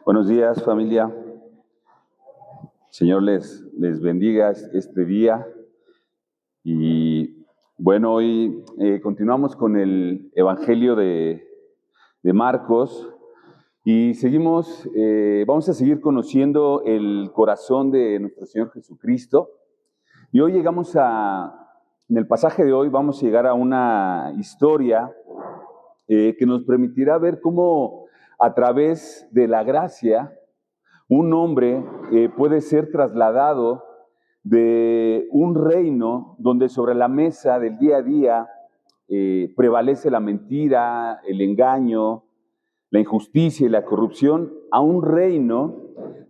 Buenos días, familia. Señor les bendiga este día. Y bueno, hoy continuamos con el Evangelio de Marcos y vamos a seguir conociendo el corazón de nuestro Señor Jesucristo. Y hoy en el pasaje de hoy vamos a llegar a una historia que nos permitirá ver cómo a través de la gracia un hombre puede ser trasladado de un reino donde sobre la mesa del día a día prevalece la mentira, el engaño, la injusticia y la corrupción, a un reino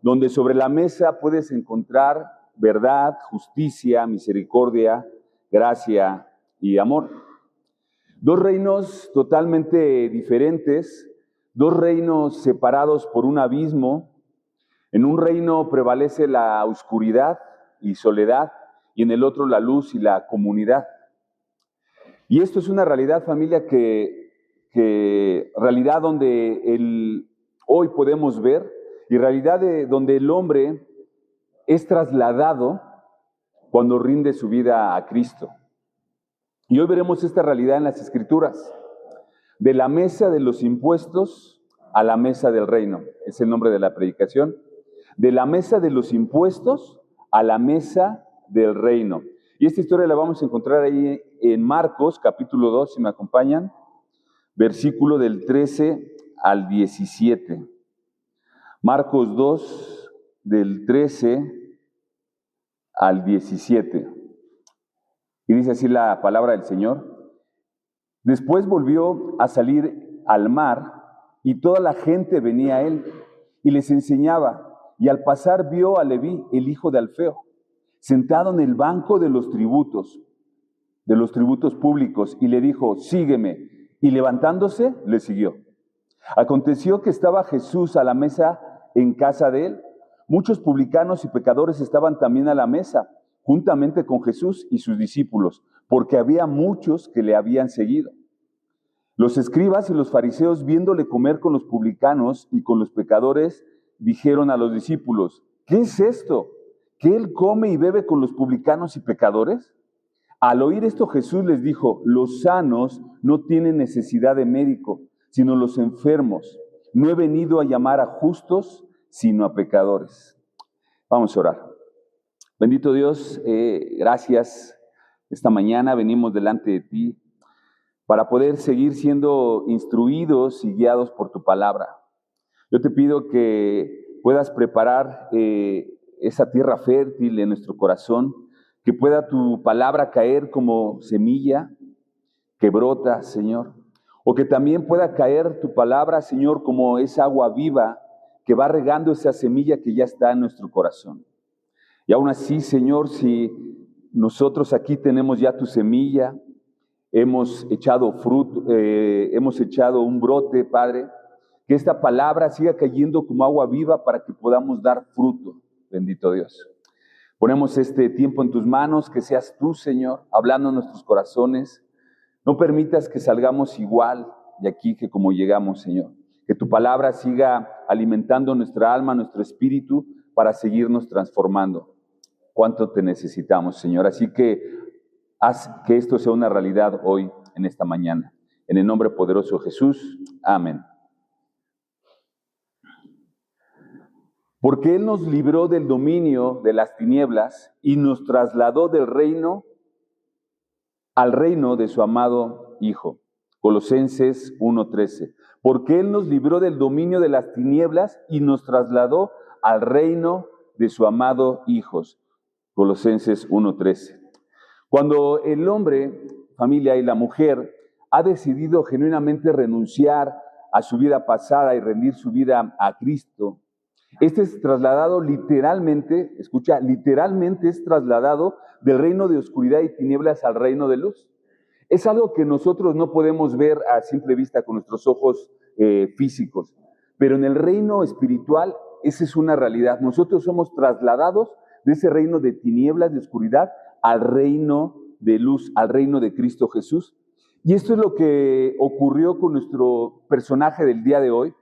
donde sobre la mesa puedes encontrar verdad, justicia, misericordia, gracia y amor. Dos reinos totalmente diferentes, dos reinos separados por un abismo. En un reino prevalece la oscuridad y soledad, y en el otro la luz y la comunidad. Y esto es una realidad, familia, realidad donde hoy podemos ver, y realidad donde el hombre es trasladado cuando rinde su vida a Cristo. Y hoy veremos esta realidad en las Escrituras. De la mesa de los impuestos a la mesa del reino, es el nombre de la predicación. De la mesa de los impuestos a la mesa del reino. Y esta historia la vamos a encontrar ahí en Marcos, capítulo 2, si me acompañan, versículo del 13 al 17. Marcos 2, del 13 al 17. Y dice así la palabra del Señor. Después volvió a salir al mar y toda la gente venía a él y les enseñaba. Y al pasar vio a Leví, el hijo de Alfeo, sentado en el banco de los tributos públicos, y le dijo: sígueme. Y levantándose, le siguió. Aconteció que estaba Jesús a la mesa en casa de él. Muchos publicanos y pecadores estaban también a la mesa, juntamente con Jesús y sus discípulos, porque había muchos que le habían seguido. Los escribas y los fariseos, viéndole comer con los publicanos y con los pecadores, dijeron a los discípulos: ¿qué es esto? ¿Que él come y bebe con los publicanos y pecadores? Al oír esto, Jesús les dijo: los sanos no tienen necesidad de médico, sino los enfermos. No he venido a llamar a justos, sino a pecadores. Vamos a orar. Bendito Dios, gracias. Esta mañana venimos delante de ti para poder seguir siendo instruidos y guiados por tu palabra. Yo te pido que puedas preparar esa tierra fértil en nuestro corazón, que pueda tu palabra caer como semilla que brota, Señor, o que también pueda caer tu palabra, Señor, como esa agua viva que va regando esa semilla que ya está en nuestro corazón. Y aún así, Señor, si nosotros aquí tenemos ya tu semilla, hemos echado fruto, hemos echado un brote, Padre, que esta palabra siga cayendo como agua viva para que podamos dar fruto, bendito Dios. Ponemos este tiempo en tus manos, que seas tú, Señor, hablando en nuestros corazones. No permitas que salgamos igual de aquí que como llegamos, Señor. Que tu palabra siga alimentando nuestra alma, nuestro espíritu, para seguirnos transformando. Cuánto te necesitamos, Señor. Así que haz que esto sea una realidad hoy, en esta mañana. En el nombre poderoso de Jesús. Amén. Porque Él nos libró del dominio de las tinieblas y nos trasladó del reino al reino de su amado Hijo. Colosenses 1:13. Porque Él nos libró del dominio de las tinieblas y nos trasladó al reino de su amado Hijo. Colosenses 1:13. Cuando el hombre, familia, y la mujer ha decidido genuinamente renunciar a su vida pasada y rendir su vida a Cristo, este es trasladado literalmente, escucha, literalmente es trasladado del reino de oscuridad y tinieblas al reino de luz. Es algo que nosotros no podemos ver a simple vista con nuestros ojos físicos, pero en el reino espiritual esa es una realidad. Nosotros somos trasladados de ese reino de tinieblas, de oscuridad, al reino de luz, al reino de Cristo Jesús. Y esto es lo que ocurrió con nuestro personaje del día de hoy,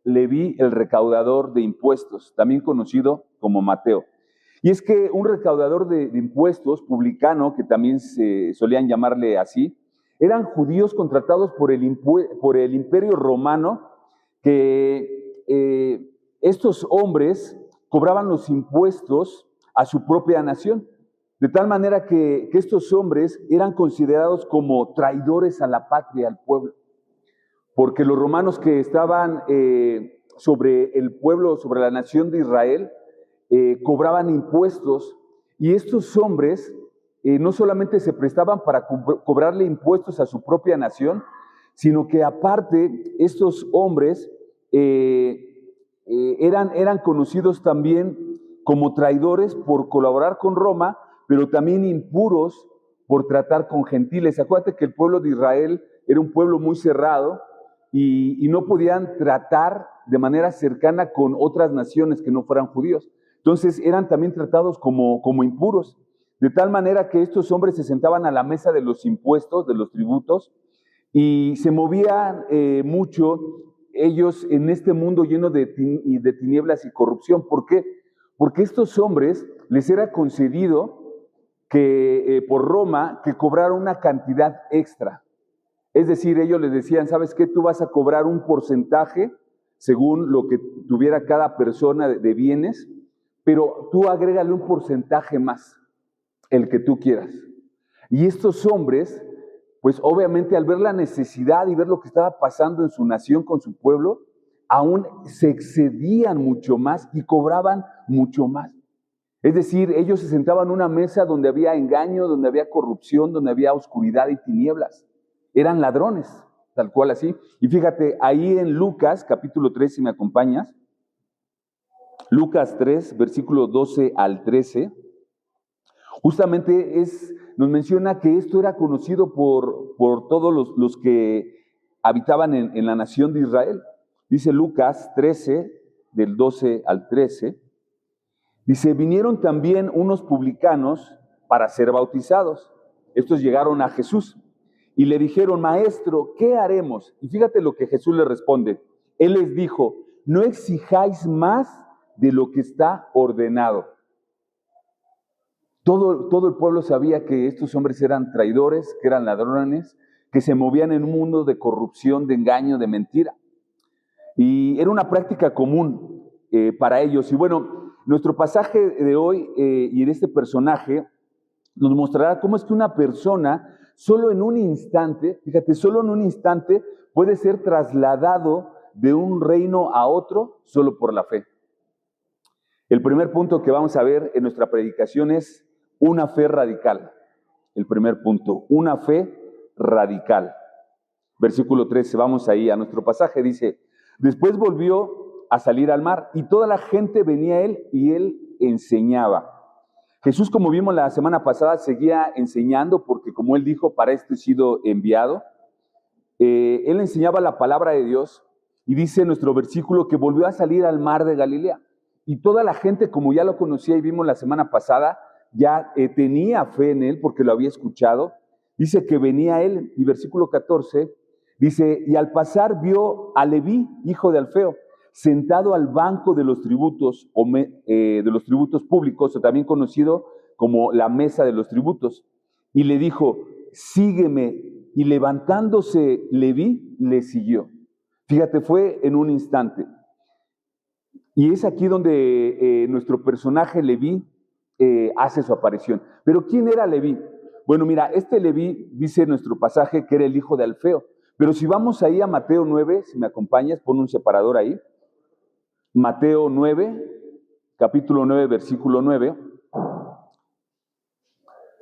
Leví el recaudador de impuestos, también conocido como Mateo. Y es que un recaudador de impuestos, publicano, que también se solían llamarle así, eran judíos contratados por el Imperio Romano, que estos hombres cobraban los impuestos a su propia nación, de tal manera que estos hombres eran considerados como traidores a la patria, al pueblo, porque los romanos que estaban sobre el pueblo, sobre la nación de Israel, cobraban impuestos, y estos hombres no solamente se prestaban para cobrarle impuestos a su propia nación, sino que aparte estos hombres eran conocidos también como traidores por colaborar con Roma, pero también impuros por tratar con gentiles. Acuérdate que el pueblo de Israel era un pueblo muy cerrado y no podían tratar de manera cercana con otras naciones que no fueran judíos. Entonces eran también tratados como impuros, de tal manera que estos hombres se sentaban a la mesa de los impuestos, de los tributos, y se movían mucho ellos en este mundo lleno de tinieblas y corrupción. ¿Por qué? Porque estos hombres les era concedido que por Roma que cobraran una cantidad extra. Es decir, ellos les decían, ¿sabes qué? Tú vas a cobrar un porcentaje según lo que tuviera cada persona de bienes, pero tú agrégale un porcentaje más, el que tú quieras. Y estos hombres, pues obviamente al ver la necesidad y ver lo que estaba pasando en su nación con su pueblo, aún se excedían mucho más y cobraban mucho más. Es decir, ellos se sentaban en una mesa donde había engaño, donde había corrupción, donde había oscuridad y tinieblas. Eran ladrones, tal cual así. Y fíjate, ahí en Lucas, capítulo 3, si me acompañas, Lucas 3, versículo 12 al 13, justamente nos menciona que esto era conocido por todos los que habitaban en la nación de Israel. Dice Lucas 13, del 12 al 13, dice, vinieron también unos publicanos para ser bautizados. Estos llegaron a Jesús y le dijeron, maestro, ¿qué haremos? Y fíjate lo que Jesús les responde. Él les dijo, no exijáis más de lo que está ordenado. Todo el pueblo sabía que estos hombres eran traidores, que eran ladrones, que se movían en un mundo de corrupción, de engaño, de mentira. Y era una práctica común para ellos. Y bueno, nuestro pasaje de hoy y en este personaje nos mostrará cómo es que una persona solo en un instante, fíjate, solo en un instante puede ser trasladado de un reino a otro solo por la fe. El primer punto que vamos a ver en nuestra predicación es una fe radical. El primer punto, una fe radical. Versículo 13, vamos ahí a nuestro pasaje, dice, después volvió a salir al mar y toda la gente venía a él y él enseñaba. Jesús, como vimos la semana pasada, seguía enseñando porque, como él dijo, para esto he sido enviado. Él enseñaba la palabra de Dios y dice nuestro versículo que volvió a salir al mar de Galilea. Y toda la gente, como ya lo conocía y vimos la semana pasada, ya tenía fe en él porque lo había escuchado. Dice que venía él, y versículo 14, dice, y al pasar vio a Leví, hijo de Alfeo, sentado al banco de los tributos, de los tributos públicos, o también conocido como la mesa de los tributos. Y le dijo, sígueme. Y levantándose Leví, le siguió. Fíjate, fue en un instante. Y es aquí donde nuestro personaje Leví hace su aparición. Pero ¿quién era Leví? Bueno, mira, este Leví dice en nuestro pasaje que era el hijo de Alfeo. Pero si vamos ahí a Mateo 9, si me acompañas, pon un separador ahí. Mateo 9, capítulo 9, versículo 9.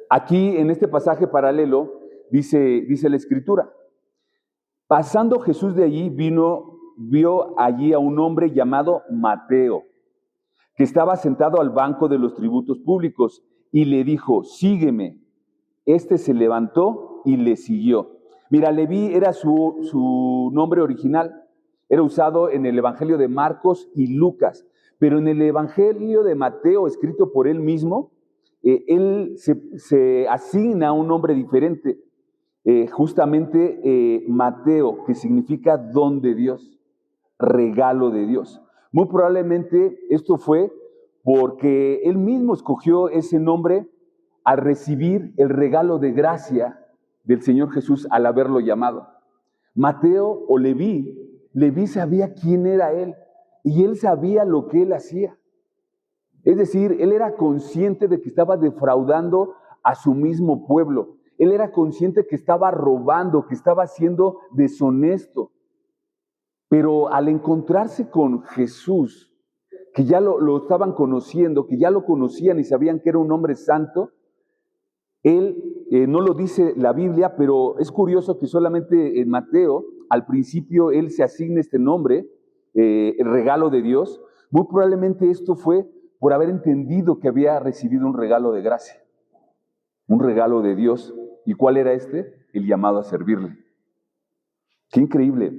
Aquí en este pasaje paralelo dice la escritura. Pasando Jesús de allí vio allí a un hombre llamado Mateo, que estaba sentado al banco de los tributos públicos, y le dijo, sígueme. Este se levantó y le siguió. Mira, Leví era su nombre original, era usado en el Evangelio de Marcos y Lucas, pero en el Evangelio de Mateo, escrito por él mismo, él se asigna un nombre diferente, justamente Mateo, que significa don de Dios. regalo de Dios. Muy probablemente esto fue porque él mismo escogió ese nombre al recibir el regalo de gracia del Señor Jesús al haberlo llamado. Mateo o Leví sabía quién era él y él sabía lo que él hacía. Es decir, él era consciente de que estaba defraudando a su mismo pueblo. Él era consciente que estaba robando, que estaba siendo deshonesto. Pero al encontrarse con Jesús, que ya lo estaban conociendo, que ya lo conocían y sabían que era un hombre santo, él, no lo dice la Biblia, pero es curioso que solamente en Mateo, al principio, él se asigna este nombre, el regalo de Dios. Muy probablemente esto fue por haber entendido que había recibido un regalo de gracia, un regalo de Dios. ¿Y cuál era este? El llamado a servirle. ¡Qué increíble!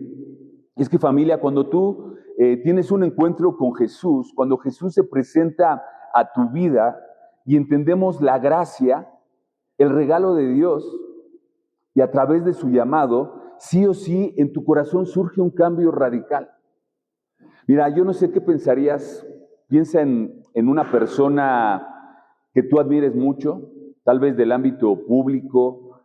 Es que, familia, cuando tú tienes un encuentro con Jesús, cuando Jesús se presenta a tu vida y entendemos la gracia, el regalo de Dios, y a través de su llamado, sí o sí en tu corazón surge un cambio radical. Mira, yo no sé qué pensarías. Piensa en una persona que tú admires mucho, tal vez del ámbito público,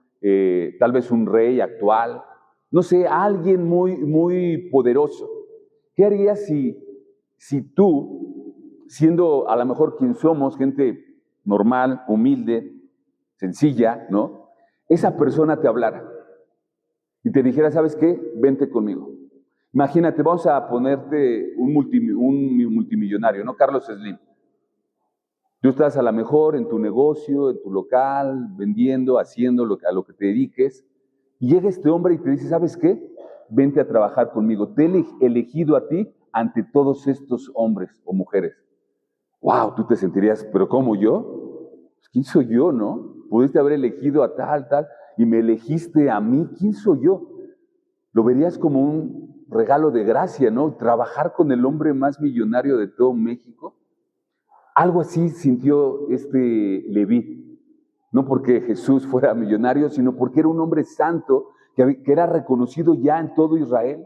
tal vez un rey actual, no sé, alguien muy, muy poderoso. ¿Qué harías si tú, siendo a lo mejor quien somos, gente normal, humilde, sencilla, ¿no? Esa persona te hablara y te dijera, ¿sabes qué? Vente conmigo. Imagínate, vamos a ponerte un multimillonario, ¿no? Carlos Slim. Tú estás a lo mejor en tu negocio, en tu local, vendiendo, haciendo a lo que te dediques, y llega este hombre y te dice, ¿sabes qué? Vente a trabajar conmigo. Te he elegido a ti ante todos estos hombres o mujeres. ¡Wow! Tú te sentirías, ¿pero cómo yo? ¿Quién soy yo, no? Pudiste haber elegido a tal, y me elegiste a mí. ¿Quién soy yo? Lo verías como un regalo de gracia, ¿no? Trabajar con el hombre más millonario de todo México. Algo así sintió este Leví. No porque Jesús fuera millonario, sino porque era un hombre santo que era reconocido ya en todo Israel,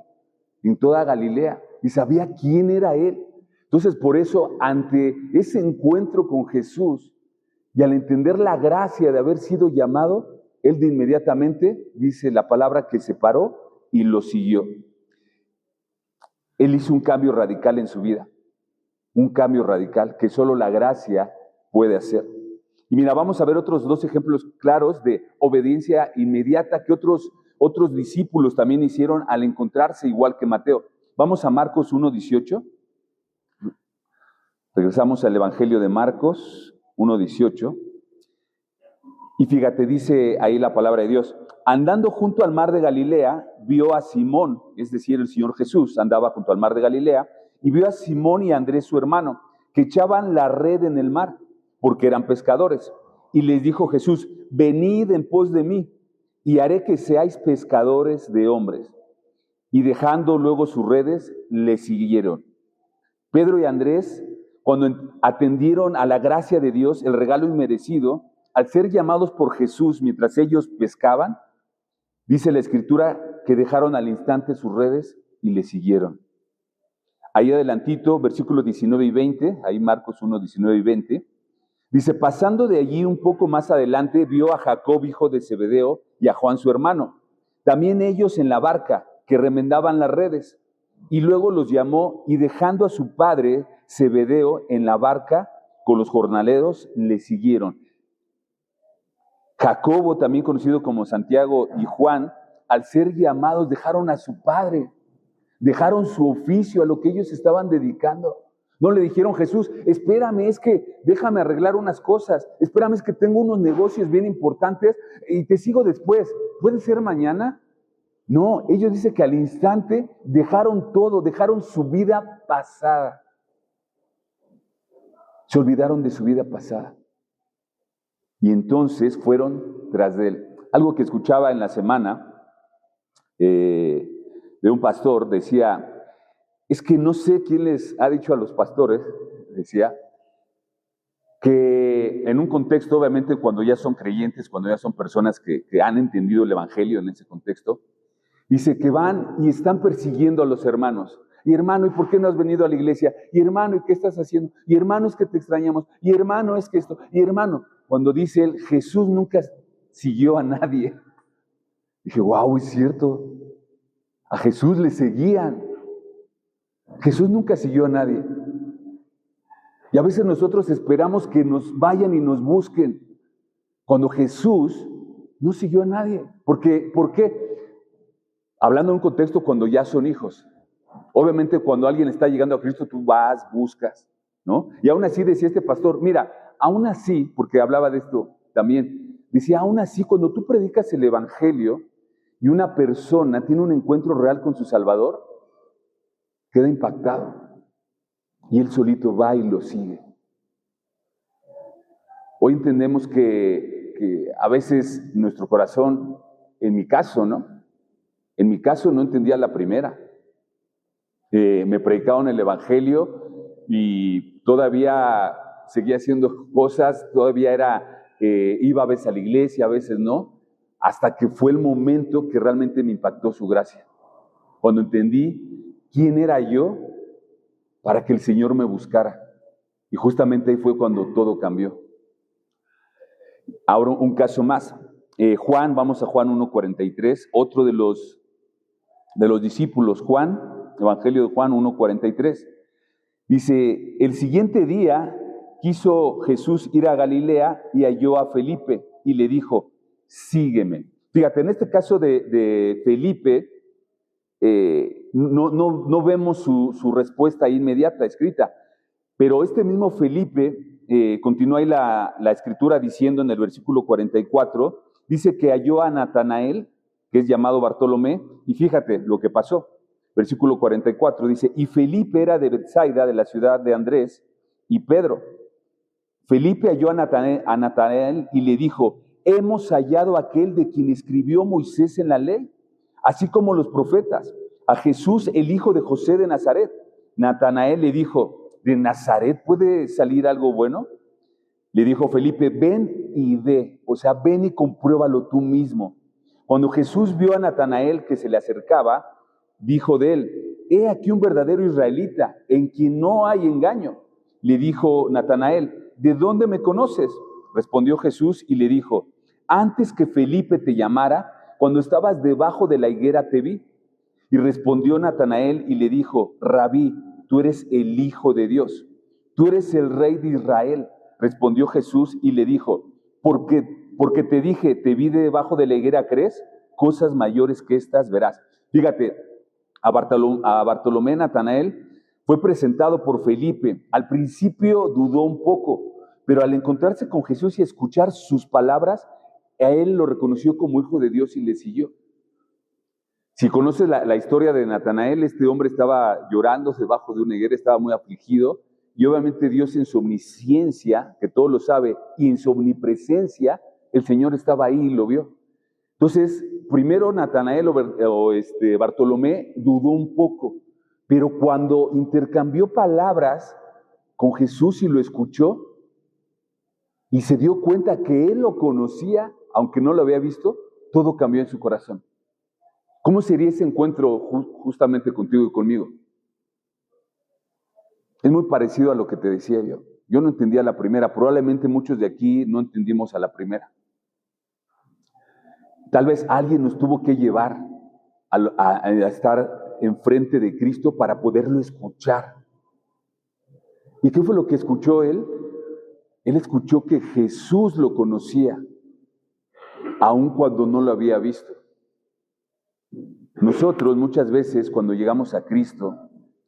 en toda Galilea, y sabía quién era él. Entonces, por eso, ante ese encuentro con Jesús y al entender la gracia de haber sido llamado, él de inmediatamente, dice la palabra, que se paró y lo siguió. Él hizo un cambio radical en su vida, un cambio radical que solo la gracia puede hacer. Y mira, vamos a ver otros dos ejemplos claros de obediencia inmediata que otros discípulos también hicieron al encontrarse igual que Mateo. Vamos a Marcos 1:18. Regresamos al Evangelio de Marcos 1:18. Y fíjate, dice ahí la palabra de Dios. Andando junto al mar de Galilea, vio a Simón, es decir, el Señor Jesús andaba junto al mar de Galilea, y vio a Simón y a Andrés su hermano, que echaban la red en el mar, porque eran pescadores. Y les dijo Jesús, venid en pos de mí, y haré que seáis pescadores de hombres. Y dejando luego sus redes, le siguieron. Pedro y Andrés, cuando atendieron a la gracia de Dios, el regalo inmerecido, al ser llamados por Jesús mientras ellos pescaban, dice la Escritura que dejaron al instante sus redes y le siguieron. Ahí adelantito, versículos 19 y 20, ahí Marcos 1, 19 y 20, dice, pasando de allí un poco más adelante, vio a Jacob, hijo de Zebedeo, y a Juan su hermano, también ellos en la barca, que remendaban las redes, y luego los llamó, y dejando a su padre, Zebedeo, en la barca, con los jornaleros, le siguieron. Jacobo, también conocido como Santiago, y Juan, al ser llamados, dejaron a su padre, dejaron su oficio, a lo que ellos estaban dedicando. No le dijeron, Jesús, espérame, es que déjame arreglar unas cosas, espérame, es que tengo unos negocios bien importantes y te sigo después. ¿Puede ser mañana? No, ellos dicen que al instante dejaron todo, dejaron su vida pasada. Se olvidaron de su vida pasada. Y entonces fueron tras de él. Algo que escuchaba en la semana de un pastor, decía, es que no sé quién les ha dicho a los pastores, decía, que en un contexto, obviamente cuando ya son creyentes, cuando ya son personas que han entendido el evangelio en ese contexto, dice que van y están persiguiendo a los hermanos, Y hermano, ¿y por qué no has venido a la iglesia? Y hermano, ¿y qué estás haciendo? Y hermano, es que te extrañamos. Y hermano, es que esto. Y hermano, cuando dice él, Jesús nunca siguió a nadie. Dije, wow, es cierto. A Jesús le seguían. Jesús nunca siguió a nadie. Y a veces nosotros esperamos que nos vayan y nos busquen, cuando Jesús no siguió a nadie. ¿Por qué? Hablando en un contexto cuando ya son hijos. Obviamente cuando alguien está llegando a Cristo, tú vas, buscas, ¿no? Y aún así decía este pastor, mira, aún así, porque hablaba de esto también, decía, aún así, cuando tú predicas el Evangelio y una persona tiene un encuentro real con su Salvador, queda impactado. Y él solito va y lo sigue. Hoy entendemos que a veces nuestro corazón, en mi caso, ¿no? En mi caso no entendía la primera. Me predicaban el Evangelio y todavía seguía haciendo cosas, todavía iba a veces a la iglesia, a veces no, hasta que fue el momento que realmente me impactó su gracia. Cuando entendí quién era yo para que el Señor me buscara. Y justamente ahí fue cuando todo cambió. Ahora un caso más. Vamos a Juan 1:43, otro de los discípulos, Juan, Evangelio de Juan 1:43. Dice, el siguiente día quiso Jesús ir a Galilea y halló a Felipe y le dijo, sígueme. Fíjate, en este caso de Felipe, no vemos su respuesta inmediata, escrita, pero este mismo Felipe, continúa ahí la escritura diciendo en el versículo 44, dice que halló a Natanael, que es llamado Bartolomé, y fíjate lo que pasó. Versículo 44 dice, y Felipe era de Betsaida, de la ciudad de Andrés y Pedro. Felipe halló a Natanael y le dijo, hemos hallado a aquel de quien escribió Moisés en la ley, así como los profetas, a Jesús, el hijo de José de Nazaret. Natanael le dijo, ¿de Nazaret puede salir algo bueno? Le dijo Felipe, ven y ve, o sea, ven y compruébalo tú mismo. Cuando Jesús vio a Natanael que se le acercaba, dijo de él, he aquí un verdadero israelita, en quien no hay engaño. Le dijo Natanael, ¿de dónde me conoces? Respondió Jesús y le dijo, antes que Felipe te llamara, cuando estabas debajo de la higuera te vi. Y respondió Natanael y le dijo, Rabí, tú eres el Hijo de Dios, tú eres el Rey de Israel. Respondió Jesús y le dijo, porque te dije, te vi debajo de la higuera, ¿crees? Cosas mayores que estas verás. Fíjate, a Bartolomé Natanael fue presentado por Felipe. Al principio dudó un poco, pero al encontrarse con Jesús y escuchar sus palabras, a él lo reconoció como Hijo de Dios y le siguió. Si conoces la historia de Natanael, este hombre estaba llorando debajo de una higuera, estaba muy afligido, y obviamente Dios en su omnisciencia, que todo lo sabe, y en su omnipresencia, el Señor estaba ahí y lo vio. Entonces, primero Natanael Bartolomé dudó un poco, pero cuando intercambió palabras con Jesús y lo escuchó, y se dio cuenta que él lo conocía, aunque no lo había visto, todo cambió en su corazón. ¿Cómo sería ese encuentro justamente contigo y conmigo? Es muy parecido a lo que te decía yo. Yo no entendía la primera, probablemente muchos de aquí no entendimos a la primera. Tal vez alguien nos tuvo que llevar a estar enfrente de Cristo para poderlo escuchar. ¿Y qué fue lo que escuchó él? Él escuchó que Jesús lo conocía, aun cuando no lo había visto. Nosotros muchas veces cuando llegamos a Cristo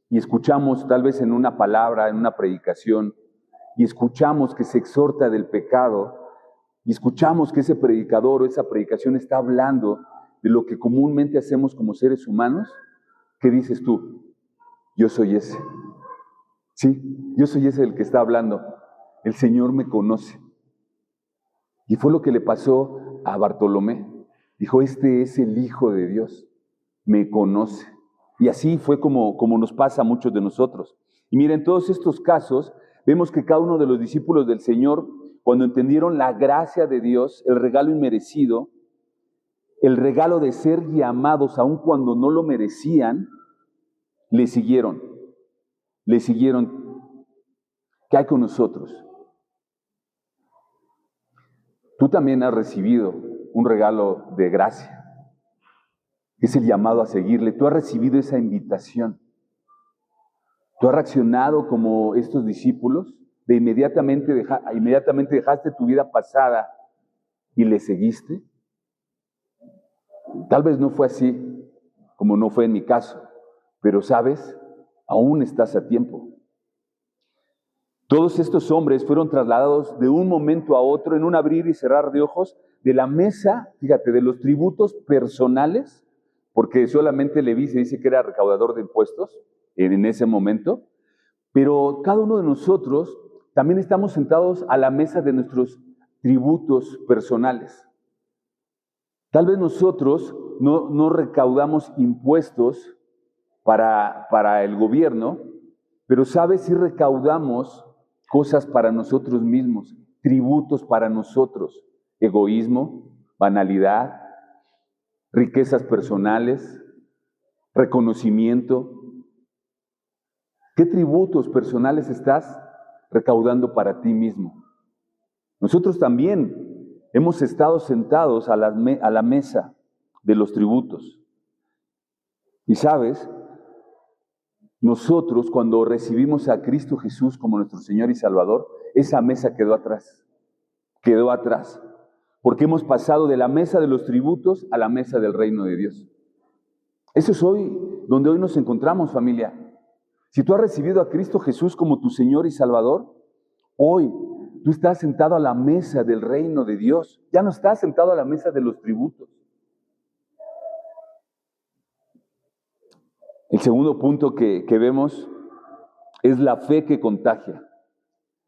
y escuchamos tal vez en una palabra, en una predicación, y escuchamos que se exhorta del pecado, y escuchamos que ese predicador o esa predicación está hablando de lo que comúnmente hacemos como seres humanos, ¿qué dices tú? Yo soy ese. Sí, yo soy ese del que está hablando. El Señor me conoce. Y fue lo que le pasó a Bartolomé. Dijo, este es el Hijo de Dios, me conoce. Y así fue como nos pasa a muchos de nosotros. Y miren, en todos estos casos, vemos que cada uno de los discípulos del Señor, cuando entendieron la gracia de Dios, el regalo inmerecido, el regalo de ser llamados aun cuando no lo merecían, le siguieron, le siguieron. ¿Qué hay con nosotros? Tú también has recibido un regalo de gracia, que es el llamado a seguirle. Tú has recibido esa invitación. Tú has reaccionado como estos discípulos, de inmediatamente dejaste tu vida pasada y le seguiste. Tal vez no fue así, como no fue en mi caso, pero sabes, aún estás a tiempo. Todos estos hombres fueron trasladados de un momento a otro, en un abrir y cerrar de ojos, de la mesa, fíjate, de los tributos personales, porque solamente Leví se dice que era recaudador de impuestos en ese momento, pero cada uno de nosotros también estamos sentados a la mesa de nuestros tributos personales. Tal vez nosotros no recaudamos impuestos para el gobierno, pero sabes, si recaudamos cosas para nosotros mismos, tributos para nosotros, egoísmo, banalidad, riquezas personales, reconocimiento. ¿Qué tributos personales estás recaudando para ti mismo? Nosotros también hemos estado sentados a la mesa de los tributos. Y sabes, nosotros cuando recibimos a Cristo Jesús como nuestro Señor y Salvador, esa mesa quedó atrás, porque hemos pasado de la mesa de los tributos a la mesa del reino de Dios. Eso es donde hoy nos encontramos, familia. Si tú has recibido a Cristo Jesús como tu Señor y Salvador, hoy tú estás sentado a la mesa del reino de Dios. Ya no estás sentado a la mesa de los tributos. El segundo punto que vemos es la fe que contagia.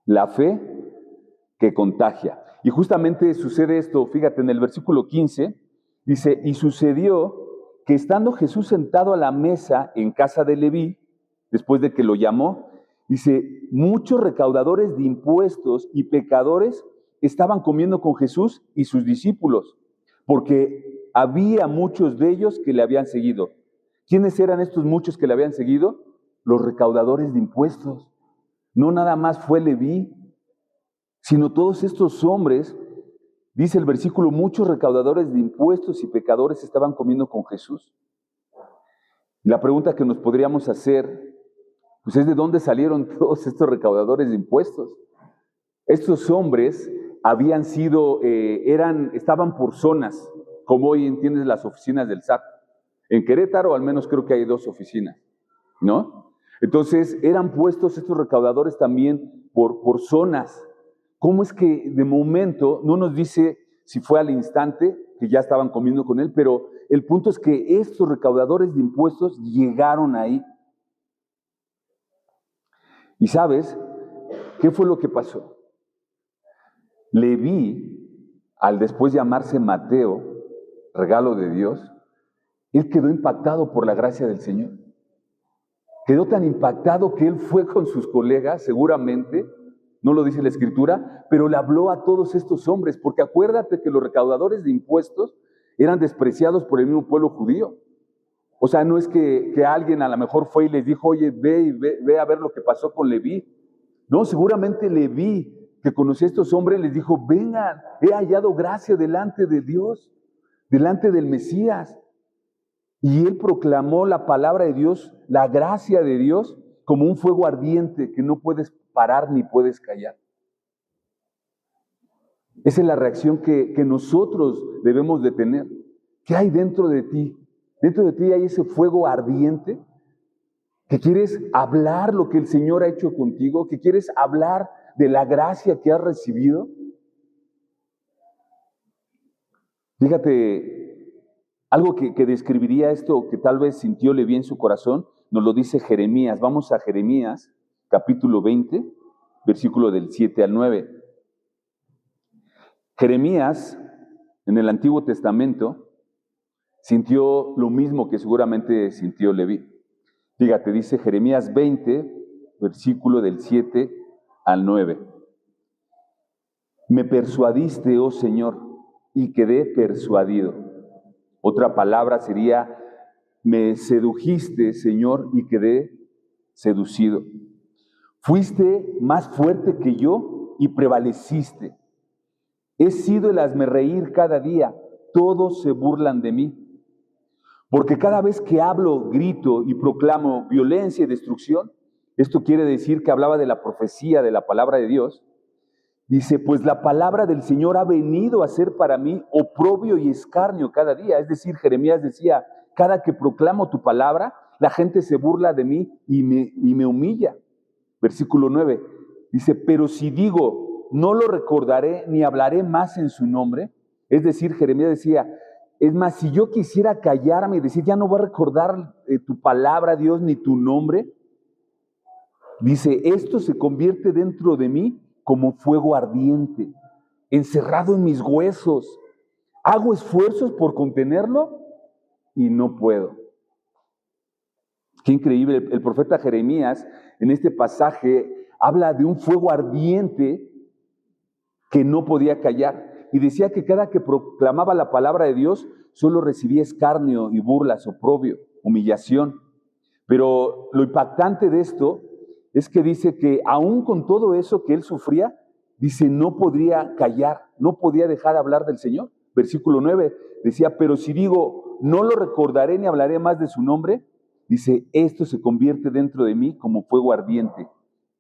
La fe que contagia. Y justamente sucede esto, fíjate, en el versículo 15, dice, y sucedió que estando Jesús sentado a la mesa en casa de Leví, después de que lo llamó, dice, muchos recaudadores de impuestos y pecadores estaban comiendo con Jesús y sus discípulos, porque había muchos de ellos que le habían seguido. ¿Quiénes eran estos muchos que le habían seguido? Los recaudadores de impuestos. No nada más fue Leví, sino todos estos hombres, dice el versículo, muchos recaudadores de impuestos y pecadores estaban comiendo con Jesús. Y la pregunta que nos podríamos hacer, pues es de dónde salieron todos estos recaudadores de impuestos. Estos hombres habían sido, estaban por zonas, como hoy entiendes las oficinas del SAT. En Querétaro al menos creo que hay 2 oficinas, ¿no? Entonces eran puestos estos recaudadores también por zonas. ¿Cómo es que de momento no nos dice si fue al instante que ya estaban comiendo con él? Pero el punto es que estos recaudadores de impuestos llegaron ahí. ¿Y sabes qué fue lo que pasó? Leví, al después llamarse Mateo, regalo de Dios, él quedó impactado por la gracia del Señor. Quedó tan impactado que él fue con sus colegas, seguramente, no lo dice la Escritura, pero le habló a todos estos hombres, porque acuérdate que los recaudadores de impuestos eran despreciados por el mismo pueblo judío. O sea, no es que alguien a lo mejor fue y les dijo, oye, ve a ver lo que pasó con Leví. No, seguramente Leví, que conocía a estos hombres, les dijo, vengan, he hallado gracia delante de Dios, delante del Mesías. Y él proclamó la palabra de Dios, la gracia de Dios, como un fuego ardiente que no puedes parar ni puedes callar. Esa es la reacción que nosotros debemos de tener. ¿Qué hay dentro de ti? Dentro de ti hay ese fuego ardiente que quieres hablar lo que el Señor ha hecho contigo, que quieres hablar de la gracia que has recibido. Fíjate, algo que describiría esto que tal vez sintió Leví en su corazón, nos lo dice Jeremías. Vamos a Jeremías, capítulo 20, versículo del 7 al 9. Jeremías, en el Antiguo Testamento, sintió lo mismo que seguramente sintió Leví. Fíjate, dice Jeremías 20, versículo del 7 al 9. Me persuadiste, oh Señor, y quedé persuadido. Otra palabra sería, Me sedujiste, Señor, y quedé seducido. Fuiste más fuerte que yo y prevaleciste. He sido el hazmerreír cada día. Todos se burlan de mí. Porque cada vez que hablo, grito y proclamo violencia y destrucción, esto quiere decir que hablaba de la profecía, de la palabra de Dios. Dice, pues la palabra del Señor ha venido a ser para mí oprobio y escarnio cada día. Es decir, Jeremías decía, cada que proclamo tu palabra, la gente se burla de mí y me humilla. Versículo 9, dice, pero si digo, no lo recordaré ni hablaré más en su nombre. Es decir, Jeremías decía, es más, si yo quisiera callarme y decir, ya no voy a recordar tu palabra, Dios, ni tu nombre, dice, esto se convierte dentro de mí como fuego ardiente, encerrado en mis huesos. Hago esfuerzos por contenerlo y no puedo. Qué increíble. El profeta Jeremías en este pasaje habla de un fuego ardiente que no podía callar. Y decía que cada que proclamaba la palabra de Dios, solo recibía escarnio y burlas, oprobio, humillación. Pero lo impactante de esto es que dice que aún con todo eso que él sufría, dice, no podría callar, no podía dejar de hablar del Señor. Versículo 9 decía, pero si digo, no lo recordaré ni hablaré más de su nombre, dice, esto se convierte dentro de mí como fuego ardiente,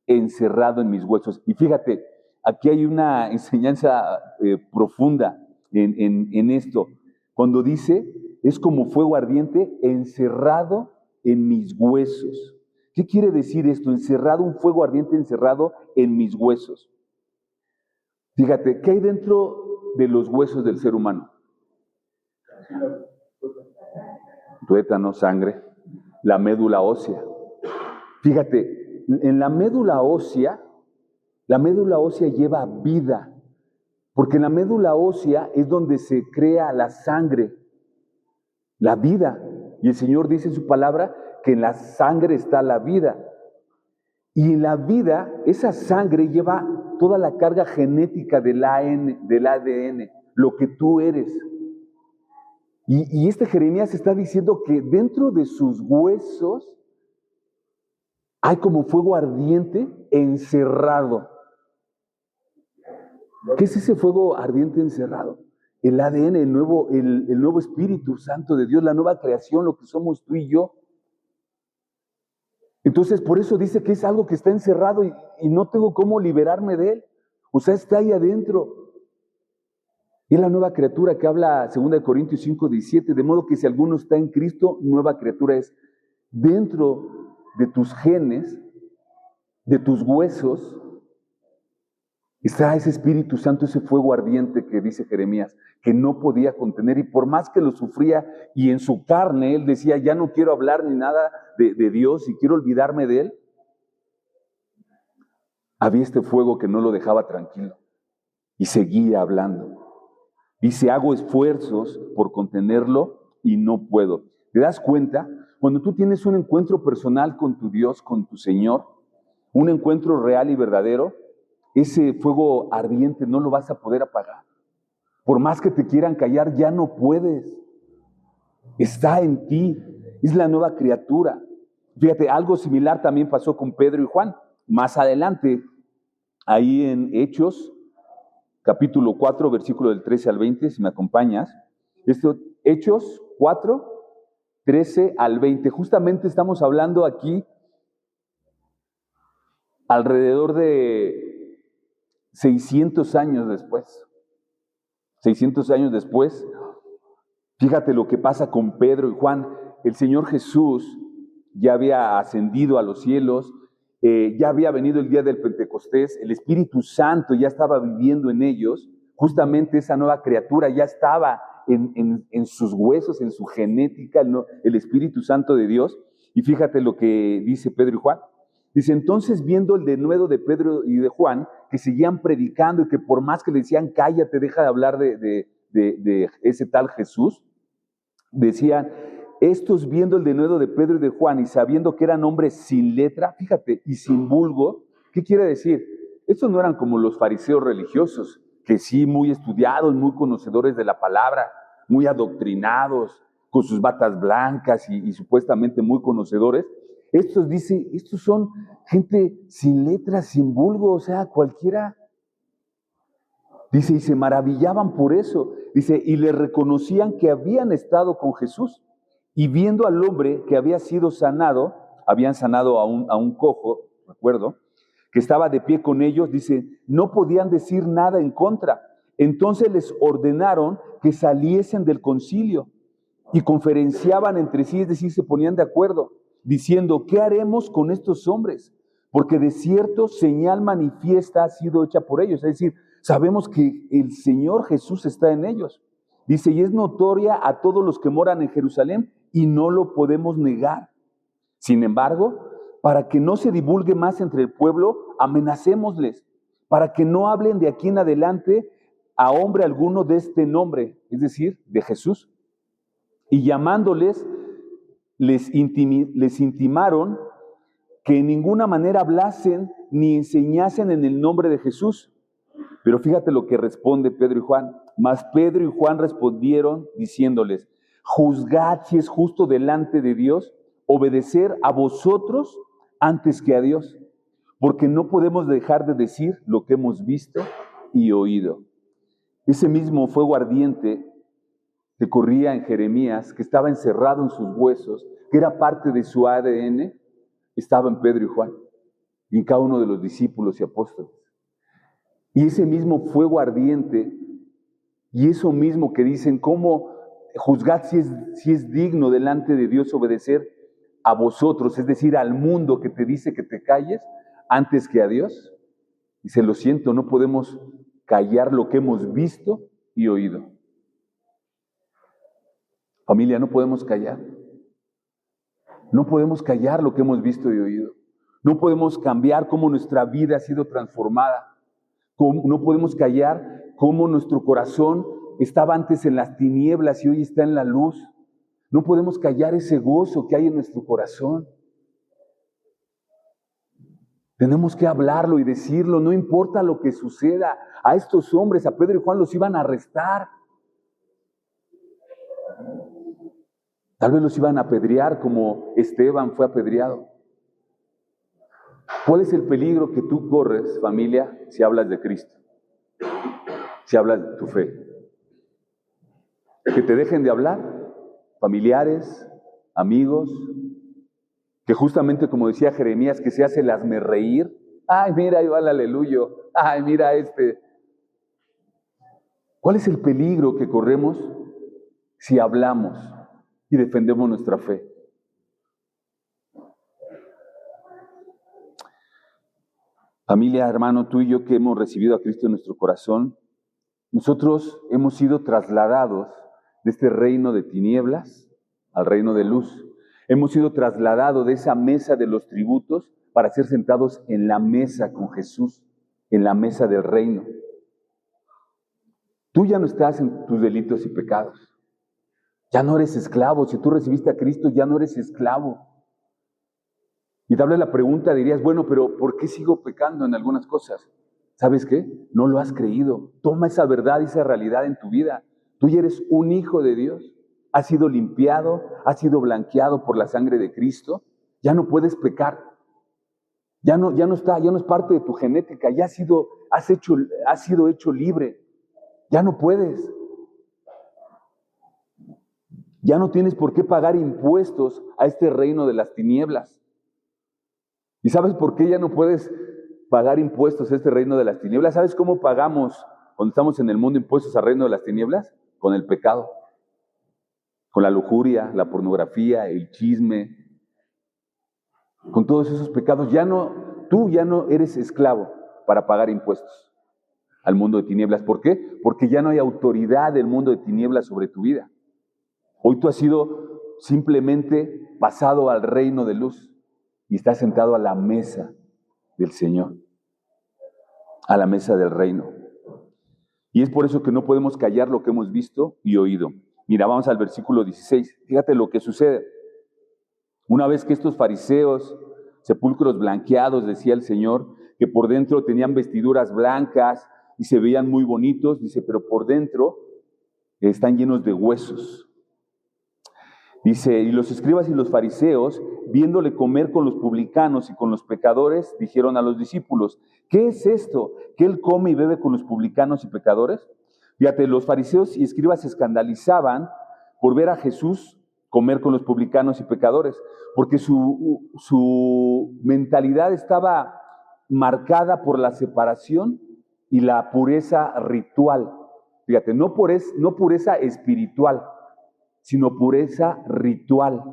encerrado en mis huesos. Y fíjate, aquí hay una enseñanza profunda en esto. Cuando dice, es como fuego ardiente encerrado en mis huesos. ¿Qué quiere decir esto? Encerrado, un fuego ardiente encerrado en mis huesos. Fíjate, ¿qué hay dentro de los huesos del ser humano? Tuétano, sangre, la médula ósea. Fíjate, en la médula ósea lleva vida, porque en la médula ósea es donde se crea la sangre, la vida. Y el Señor dice en su palabra que en la sangre está la vida. Y en la vida, esa sangre lleva toda la carga genética del ADN, lo que tú eres. Y este Jeremías está diciendo que dentro de sus huesos hay como fuego ardiente encerrado. ¿Qué es ese fuego ardiente encerrado? El ADN, el nuevo Espíritu Santo de Dios, la nueva creación, lo que somos tú y yo. Entonces, por eso dice que es algo que está encerrado y no tengo cómo liberarme de él. O sea, está ahí adentro. Y es la nueva criatura que habla 2 Corintios 5:17, de modo que si alguno está en Cristo, nueva criatura es. Dentro de tus genes, de tus huesos, está ese Espíritu Santo, ese fuego ardiente que dice Jeremías, que no podía contener, y por más que lo sufría, y en su carne él decía, ya no quiero hablar ni nada de Dios y quiero olvidarme de él, había este fuego que no lo dejaba tranquilo y seguía hablando. Dice, hago esfuerzos por contenerlo y no puedo. ¿Te das cuenta? Cuando tú tienes un encuentro personal con tu Dios, con tu Señor, un encuentro real y verdadero, ese fuego ardiente no lo vas a poder apagar. Por más que te quieran callar, ya no puedes. Está en ti. Es la nueva criatura. Fíjate, algo similar también pasó con Pedro y Juan. Más adelante, ahí en Hechos, capítulo 4, versículo del 13 al 20, si me acompañas. Hechos 4, 13 al 20. Justamente estamos hablando aquí alrededor de 600 años después. 600 años después, fíjate lo que pasa con Pedro y Juan. El Señor Jesús ya había ascendido a los cielos, ya había venido el día del Pentecostés, el Espíritu Santo ya estaba viviendo en ellos, justamente esa nueva criatura ya estaba en sus huesos, en su genética, el Espíritu Santo de Dios. Y fíjate lo que dice Pedro y Juan. Dice, entonces viendo el denuedo de Pedro y de Juan, que seguían predicando y que por más que le decían, cállate, deja de hablar de ese tal Jesús, decían, estos viendo el denuedo de Pedro y de Juan y sabiendo que eran hombres sin letra, fíjate, y sin vulgo, ¿qué quiere decir? Estos no eran como los fariseos religiosos, que sí, muy estudiados, muy conocedores de la palabra, muy adoctrinados, con sus batas blancas y supuestamente muy conocedores. Estos son gente sin letras, sin vulgo, o sea, cualquiera. Dice, y se maravillaban por eso. Dice, y le reconocían que habían estado con Jesús. Y viendo al hombre que había sido sanado, habían sanado a un cojo, recuerdo, que estaba de pie con ellos, dice, no podían decir nada en contra. Entonces les ordenaron que saliesen del concilio y conferenciaban entre sí, es decir, se ponían de acuerdo, diciendo, ¿qué haremos con estos hombres? Porque de cierto señal manifiesta ha sido hecha por ellos. Es decir, sabemos que el Señor Jesús está en ellos. Dice, y es notoria a todos los que moran en Jerusalén y no lo podemos negar. Sin embargo, para que no se divulgue más entre el pueblo, amenacémosles, para que no hablen de aquí en adelante a hombre alguno de este nombre, es decir, de Jesús. Y llamándoles, les intimaron que en ninguna manera hablasen ni enseñasen en el nombre de Jesús. Pero fíjate lo que responde Pedro y Juan. Mas Pedro y Juan respondieron diciéndoles, juzgad si es justo delante de Dios obedecer a vosotros antes que a Dios, porque no podemos dejar de decir lo que hemos visto y oído. Ese mismo fuego ardiente que corría en Jeremías, que estaba encerrado en sus huesos, que era parte de su ADN, estaba en Pedro y Juan y en cada uno de los discípulos y apóstoles. Y ese mismo fuego ardiente y eso mismo que dicen, ¿cómo juzgad si es digno delante de Dios obedecer a vosotros, es decir, al mundo que te dice que te calles antes que a Dios? Dice, lo siento, no podemos callar lo que hemos visto y oído. Familia, no podemos callar. No podemos callar lo que hemos visto y oído. No podemos cambiar cómo nuestra vida ha sido transformada. No podemos callar cómo nuestro corazón estaba antes en las tinieblas y hoy está en la luz. No podemos callar ese gozo que hay en nuestro corazón. Tenemos que hablarlo y decirlo, no importa lo que suceda. A estos hombres, a Pedro y Juan, los iban a arrestar. Tal vez los iban a apedrear como Esteban fue apedreado. ¿Cuál es el peligro que tú corres, familia, si hablas de Cristo? Si hablas de tu fe. Que te dejen de hablar, familiares, amigos, que justamente como decía Jeremías, que se hace el hazme reír. Ay, mira, ahí va el aleluyo. Ay, mira este. ¿Cuál es el peligro que corremos si hablamos y defendemos nuestra fe? Familia, hermano, tú y yo que hemos recibido a Cristo en nuestro corazón, nosotros hemos sido trasladados de este reino de tinieblas al reino de luz. Hemos sido trasladados de esa mesa de los tributos para ser sentados en la mesa con Jesús, en la mesa del reino. Tú ya no estás en tus delitos y pecados. Ya no eres esclavo. Si tú recibiste a Cristo, ya no eres esclavo. Y tal vez la pregunta dirías, bueno, pero ¿por qué sigo pecando en algunas cosas? ¿Sabes qué? No lo has creído. Toma esa verdad y esa realidad en tu vida. Tú ya eres un hijo de Dios. Has sido limpiado, has sido blanqueado por la sangre de Cristo. Ya no puedes pecar. Ya no es parte de tu genética. Ya has sido hecho libre. Ya no puedes. Ya no tienes por qué pagar impuestos a este reino de las tinieblas. ¿Y sabes por qué ya no puedes pagar impuestos a este reino de las tinieblas? ¿Sabes cómo pagamos cuando estamos en el mundo impuestos al reino de las tinieblas? Con el pecado, con la lujuria, la pornografía, el chisme, con todos esos pecados. Tú ya no eres esclavo para pagar impuestos al mundo de tinieblas. ¿Por qué? Porque ya no hay autoridad del mundo de tinieblas sobre tu vida. Hoy tú has sido simplemente pasado al reino de luz. Y estás sentado a la mesa del Señor, a la mesa del reino. Y es por eso que no podemos callar lo que hemos visto y oído. Mira, vamos al versículo 16. Fíjate lo que sucede. Una vez que estos fariseos, sepulcros blanqueados, decía el Señor, que por dentro tenían vestiduras blancas y se veían muy bonitos, dice, pero por dentro están llenos de huesos. Dice, y los escribas y los fariseos, viéndole comer con los publicanos y con los pecadores, dijeron a los discípulos, ¿qué es esto? ¿Que él come y bebe con los publicanos y pecadores? Fíjate, los fariseos y escribas se escandalizaban por ver a Jesús comer con los publicanos y pecadores, porque su mentalidad estaba marcada por la separación y la pureza ritual. Fíjate, no pureza espiritual, sino pureza ritual.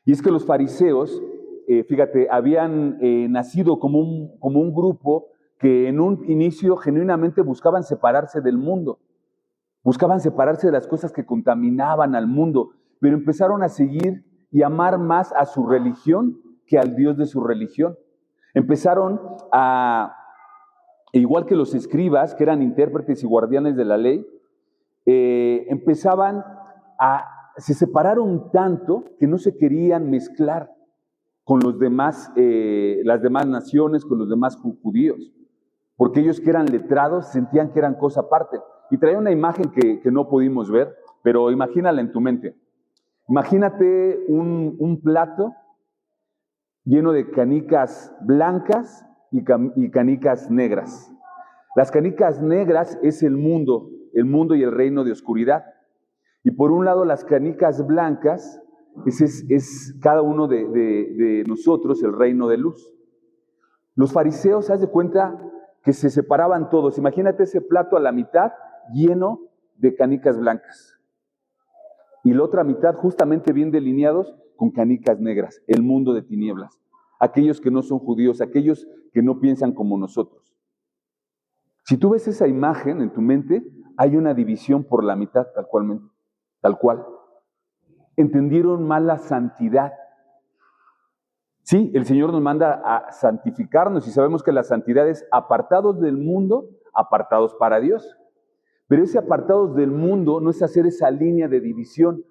Y es que los fariseos, fíjate, habían nacido como un grupo que en un inicio genuinamente buscaban separarse del mundo, buscaban separarse de las cosas que contaminaban al mundo, pero empezaron a seguir y amar más a su religión que al Dios de su religión. Empezaron a, igual que los escribas, que eran intérpretes y guardianes de la ley, se separaron tanto que no se querían mezclar con los demás, las demás naciones, con los demás judíos, porque ellos que eran letrados sentían que eran cosa aparte. Y traía una imagen que no pudimos ver, pero imagínala en tu mente. Imagínate un plato lleno de canicas blancas y canicas negras. Las canicas negras es el mundo y el reino de oscuridad. Y por un lado las canicas blancas es cada uno de nosotros el reino de luz. Los fariseos, haz de cuenta que se separaban todos. Imagínate ese plato a la mitad lleno de canicas blancas. Y la otra mitad justamente bien delineados con canicas negras, el mundo de tinieblas. Aquellos que no son judíos, aquellos que no piensan como nosotros. Si tú ves esa imagen en tu mente, hay una división por la mitad, tal cual. Entendieron mal la santidad. Sí, el Señor nos manda a santificarnos y sabemos que la santidad es apartados del mundo, apartados para Dios. Pero ese apartados del mundo no es hacer esa línea de división,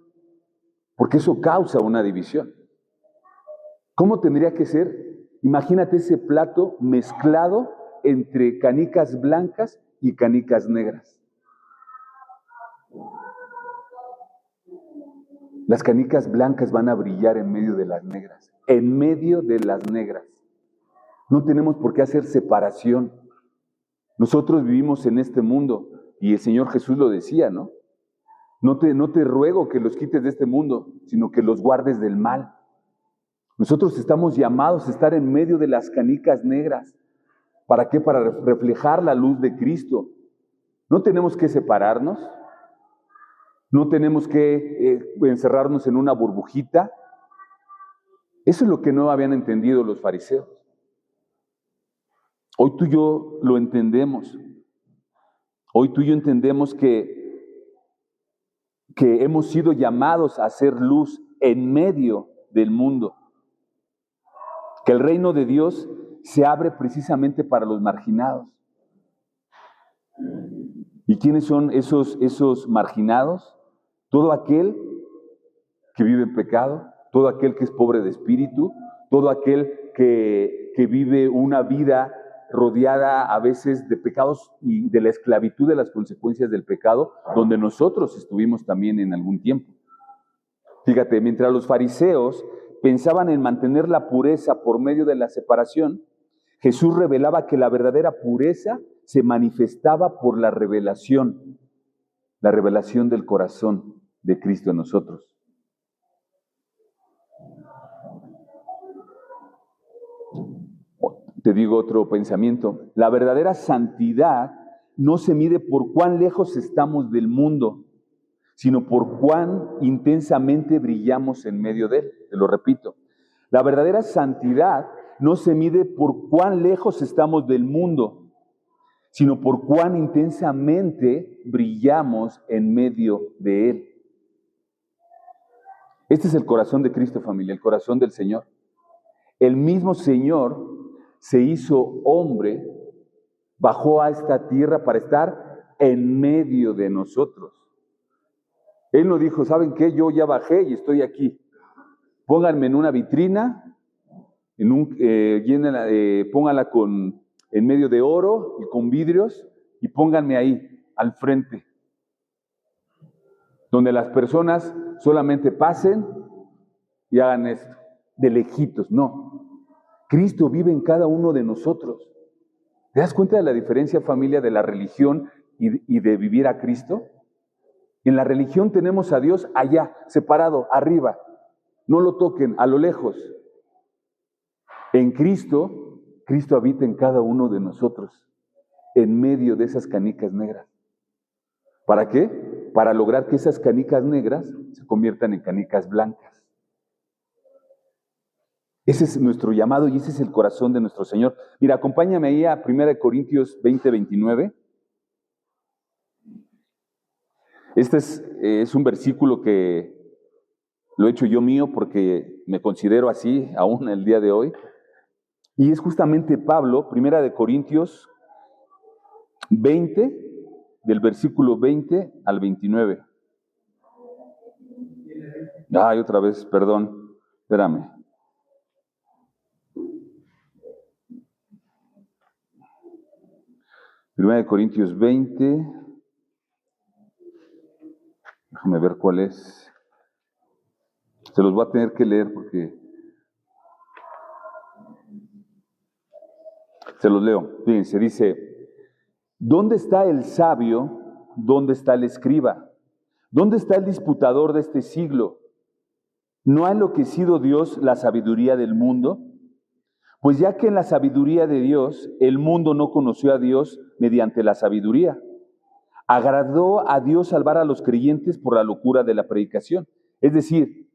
porque eso causa una división. ¿Cómo tendría que ser? Imagínate ese plato mezclado entre canicas blancas y canicas negras. Las canicas blancas van a brillar en medio de las negras. En medio de las negras. No tenemos por qué hacer separación. Nosotros vivimos en este mundo y el Señor Jesús lo decía, ¿no? No te ruego que los quites de este mundo, sino que los guardes del mal. Nosotros estamos llamados a estar en medio de las canicas negras. ¿Para qué? Para reflejar la luz de Cristo. No tenemos que separarnos. No tenemos que encerrarnos en una burbujita. Eso es lo que no habían entendido los fariseos. Hoy tú y yo lo entendemos. Hoy tú y yo entendemos que hemos sido llamados a hacer luz en medio del mundo. Que el reino de Dios se abre precisamente para los marginados. ¿Y quiénes son esos marginados? Todo aquel que vive en pecado, todo aquel que es pobre de espíritu, todo aquel que vive una vida rodeada a veces de pecados y de la esclavitud de las consecuencias del pecado, donde nosotros estuvimos también en algún tiempo. Fíjate, mientras los fariseos pensaban en mantener la pureza por medio de la separación, Jesús revelaba que la verdadera pureza se manifestaba por la revelación del corazón de Cristo en nosotros. Te digo otro pensamiento. La verdadera santidad no se mide por cuán lejos estamos del mundo, sino por cuán intensamente brillamos en medio de él. Te lo repito. La verdadera santidad no se mide por cuán lejos estamos del mundo, sino por cuán intensamente brillamos en medio de él. Este es el corazón de Cristo, familia, el corazón del Señor. El mismo Señor se hizo hombre, bajó a esta tierra para estar en medio de nosotros. Él no dijo, ¿saben qué? Yo ya bajé y estoy aquí. Pónganme en una vitrina, pónganla en medio de oro y con vidrios y pónganme ahí, al frente, donde las personas solamente pasen y hagan esto, de lejitos, no. Cristo vive en cada uno de nosotros. ¿Te das cuenta de la diferencia, familia, de la religión y de vivir a Cristo? En la religión tenemos a Dios allá, separado, arriba. No lo toquen, a lo lejos. En Cristo, Cristo habita en cada uno de nosotros, en medio de esas canicas negras. ¿Para qué? Para lograr que esas canicas negras se conviertan en canicas blancas. Ese es nuestro llamado y ese es el corazón de nuestro Señor. Mira, acompáñame ahí a 1 Corintios 20:29. Este es un versículo que lo he hecho yo mío porque me considero así aún el día de hoy. Y es justamente Pablo, 1 Corintios 20, del versículo 20 al 29. Ay, otra vez, perdón, espérame. Primera de Corintios 20. Déjame ver cuál es. Se los voy a tener que leer porque... Se los leo. Fíjense, dice: ¿dónde está el sabio? ¿Dónde está el escriba? ¿Dónde está el disputador de este siglo? ¿No ha enloquecido Dios la sabiduría del mundo? Pues ya que en la sabiduría de Dios, el mundo no conoció a Dios mediante la sabiduría. Agradó a Dios salvar a los creyentes por la locura de la predicación. Es decir,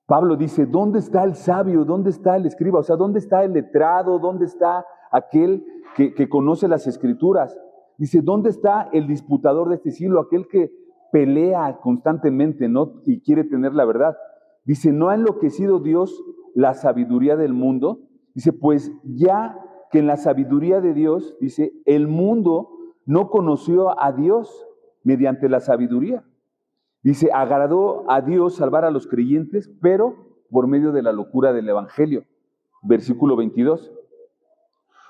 Pablo dice, ¿dónde está el sabio? ¿Dónde está el escriba? O sea, ¿dónde está el letrado? ¿Dónde está aquel que conoce las escrituras? Dice, ¿dónde está el disputador de este siglo? Aquel que pelea constantemente, ¿no? Y quiere tener la verdad. Dice, ¿no ha enloquecido Dios la sabiduría del mundo? Dice, pues ya que en la sabiduría de Dios, dice, el mundo no conoció a Dios mediante la sabiduría. Dice, agradó a Dios salvar a los creyentes, pero por medio de la locura del evangelio. Versículo 22.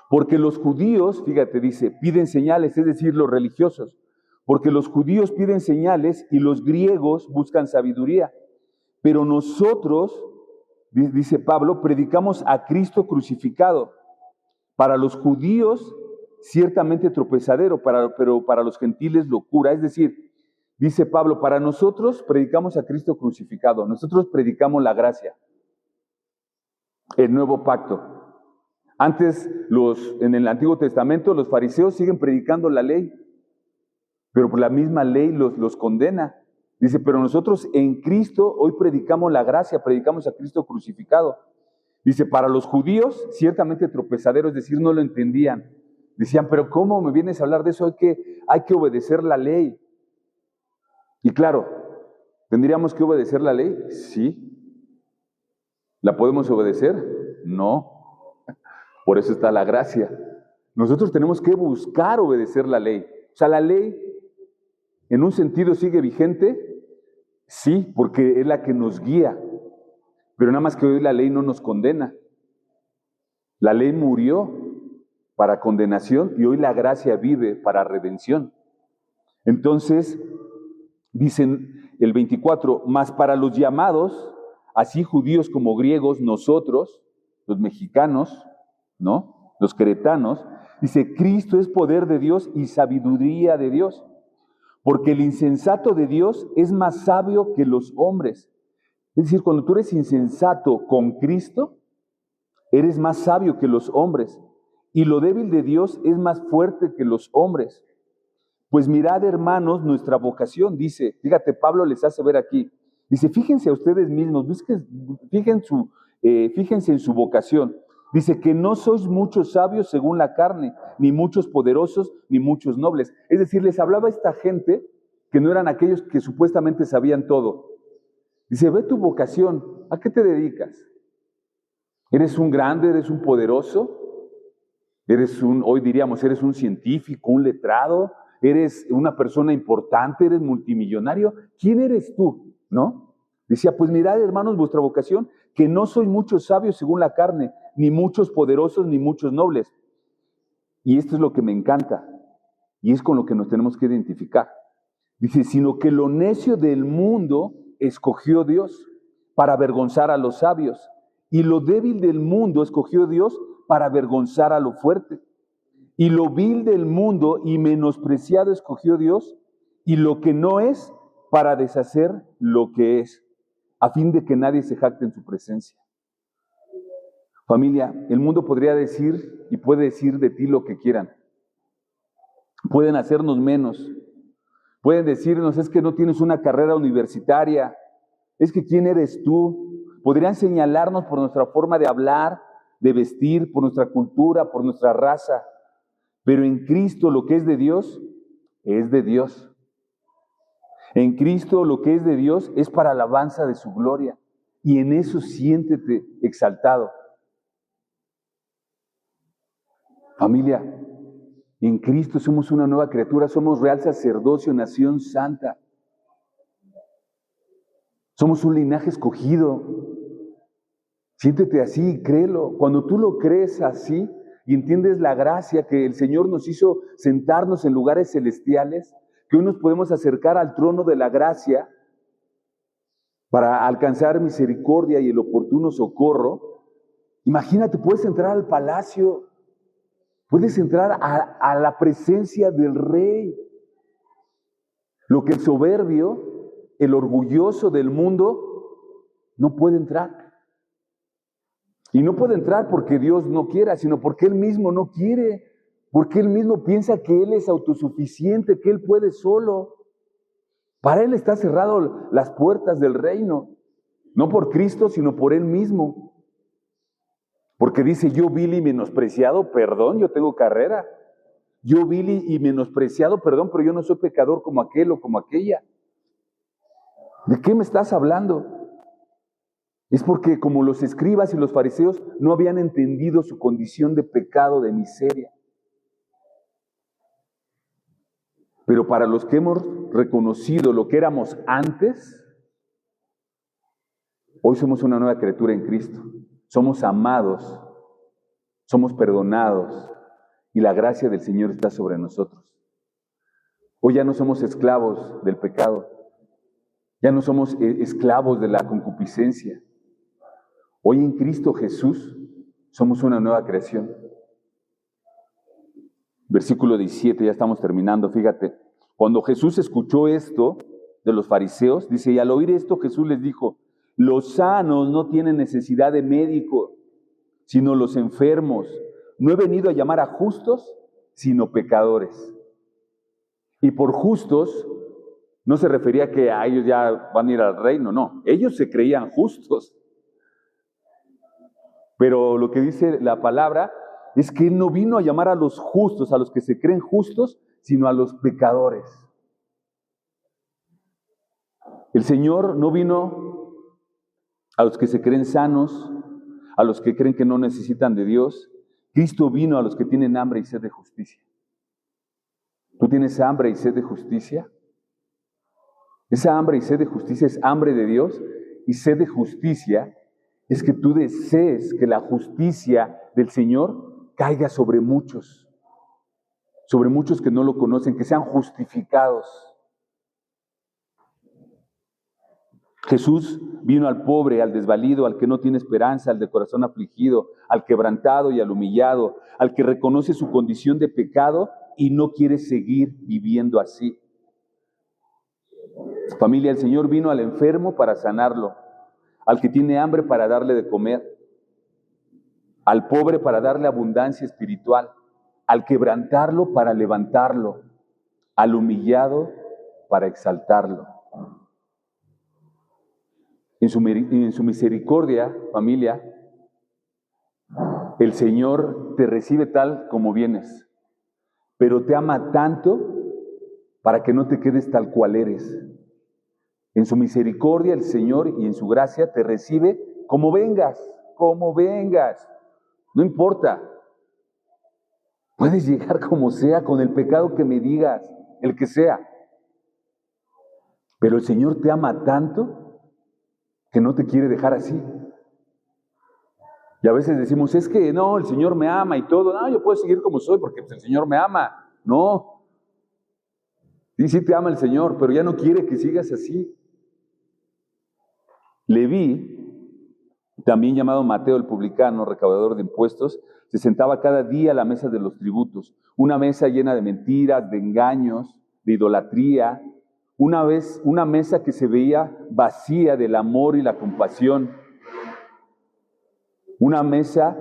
Porque los judíos, fíjate, dice, piden señales, es decir, los religiosos. Porque los judíos piden señales y los griegos buscan sabiduría. Pero nosotros, dice Pablo, predicamos a Cristo crucificado. Para los judíos, ciertamente tropezadero, pero para los gentiles locura. Es decir, dice Pablo, para nosotros predicamos a Cristo crucificado. Nosotros predicamos la gracia, el nuevo pacto. Antes, en el Antiguo Testamento, los fariseos siguen predicando la ley, pero por la misma ley los condena. Dice, pero nosotros en Cristo hoy predicamos la gracia, predicamos a Cristo crucificado. Dice, para los judíos, ciertamente tropezadero, es decir, no lo entendían. Decían, pero ¿cómo me vienes a hablar de eso? Hay que obedecer la ley. Y claro, ¿tendríamos que obedecer la ley? Sí. ¿La podemos obedecer? No. Por eso está la gracia. Nosotros tenemos que buscar obedecer la ley. O sea, la ley, en un sentido, sigue vigente. Sí, porque es la que nos guía. Pero nada más que hoy la ley no nos condena. La ley murió para condenación y hoy la gracia vive para redención. Entonces, dicen el 24, más para los llamados, así judíos como griegos, nosotros, los mexicanos, ¿no? Los queretanos, dice, Cristo es poder de Dios y sabiduría de Dios. Porque el insensato de Dios es más sabio que los hombres. Es decir, cuando tú eres insensato con Cristo, eres más sabio que los hombres. Y lo débil de Dios es más fuerte que los hombres. Pues mirad, hermanos, nuestra vocación, dice, fíjate, Pablo les hace ver aquí. Dice, fíjense a ustedes mismos, fíjense en su vocación. Dice que no sois muchos sabios según la carne, ni muchos poderosos, ni muchos nobles. Es decir, les hablaba a esta gente que no eran aquellos que supuestamente sabían todo. Dice, ve tu vocación, ¿a qué te dedicas? ¿Eres un grande, eres un poderoso? Hoy diríamos, eres un científico, un letrado, eres una persona importante, eres multimillonario. ¿Quién eres tú? ¿No? Decía, pues mirad, hermanos, vuestra vocación, que no sois muchos sabios según la carne, ni muchos poderosos, ni muchos nobles. Y esto es lo que me encanta, y es con lo que nos tenemos que identificar. Dice, sino que lo necio del mundo escogió Dios para avergonzar a los sabios. Y lo débil del mundo escogió Dios para avergonzar a lo fuerte. Y lo vil del mundo y menospreciado escogió Dios, y lo que no es, para deshacer lo que es, a fin de que nadie se jacte en su presencia. Familia, el mundo podría decir y puede decir de ti lo que quieran. Pueden hacernos menos. Pueden decirnos, es que no tienes una carrera universitaria. Es que ¿quién eres tú? Podrían señalarnos por nuestra forma de hablar, de vestir, por nuestra cultura, por nuestra raza. Pero en Cristo lo que es de Dios, es de Dios. En Cristo lo que es de Dios es para alabanza de su gloria. Y en eso siéntete exaltado. Familia, en Cristo somos una nueva criatura, somos real sacerdocio, nación santa. Somos un linaje escogido. Siéntete así, créelo. Cuando tú lo crees así y entiendes la gracia que el Señor nos hizo sentarnos en lugares celestiales, que hoy nos podemos acercar al trono de la gracia para alcanzar misericordia y el oportuno socorro. Imagínate, puedes entrar al palacio, puedes entrar a la presencia del Rey. Lo que el soberbio, el orgulloso del mundo, no puede entrar. Y no puede entrar porque Dios no quiera, sino porque Él mismo no quiere, porque Él mismo piensa que Él es autosuficiente, que Él puede solo. Para Él está cerrado las puertas del reino, no por Cristo, sino por Él mismo. Porque dice, yo vil y menospreciado, perdón, yo tengo carrera. Yo vil y menospreciado, perdón, pero yo no soy pecador como aquel o como aquella. ¿De qué me estás hablando? Es porque como los escribas y los fariseos no habían entendido su condición de pecado, de miseria. Pero para los que hemos reconocido lo que éramos antes, hoy somos una nueva criatura en Cristo. Somos amados, somos perdonados y la gracia del Señor está sobre nosotros. Hoy ya no somos esclavos del pecado, ya no somos esclavos de la concupiscencia. Hoy en Cristo Jesús somos una nueva creación. Versículo 17, ya estamos terminando, fíjate. Cuando Jesús escuchó esto de los fariseos, dice, y al oír esto Jesús les dijo, los sanos no tienen necesidad de médico, sino los enfermos. No he venido a llamar a justos, sino pecadores. Y por justos no se refería que a ellos ya van a ir al reino, no. Ellos se creían justos. Pero lo que dice la palabra es que Él no vino a llamar a los justos, a los que se creen justos, sino a los pecadores. El Señor no vino a los que se creen sanos, a los que creen que no necesitan de Dios. Cristo vino a los que tienen hambre y sed de justicia. ¿Tú tienes hambre y sed de justicia? Esa hambre y sed de justicia es hambre de Dios, y sed de justicia es que tú desees que la justicia del Señor caiga sobre muchos que no lo conocen, que sean justificados. Jesús vino al pobre, al desvalido, al que no tiene esperanza, al de corazón afligido, al quebrantado y al humillado, al que reconoce su condición de pecado y no quiere seguir viviendo así. Familia, el Señor vino al enfermo para sanarlo, al que tiene hambre para darle de comer, al pobre para darle abundancia espiritual, al quebrantarlo para levantarlo, al humillado para exaltarlo. En su misericordia, familia, el Señor te recibe tal como vienes, pero te ama tanto para que no te quedes tal cual eres. En su misericordia, el Señor, y en su gracia, te recibe como vengas, como vengas. No importa. Puedes llegar como sea, con el pecado que me digas, el que sea. Pero el Señor te ama tanto que no te quiere dejar así. Y a veces decimos, es que no, el Señor me ama y todo. No, yo puedo seguir como soy porque pues, el Señor me ama. No. Sí te ama el Señor, pero ya no quiere que sigas así. Leví, también llamado Mateo el publicano, recaudador de impuestos, se sentaba cada día a la mesa de los tributos, una mesa llena de mentiras, de engaños, de idolatría, una mesa que se veía vacía del amor y la compasión, una mesa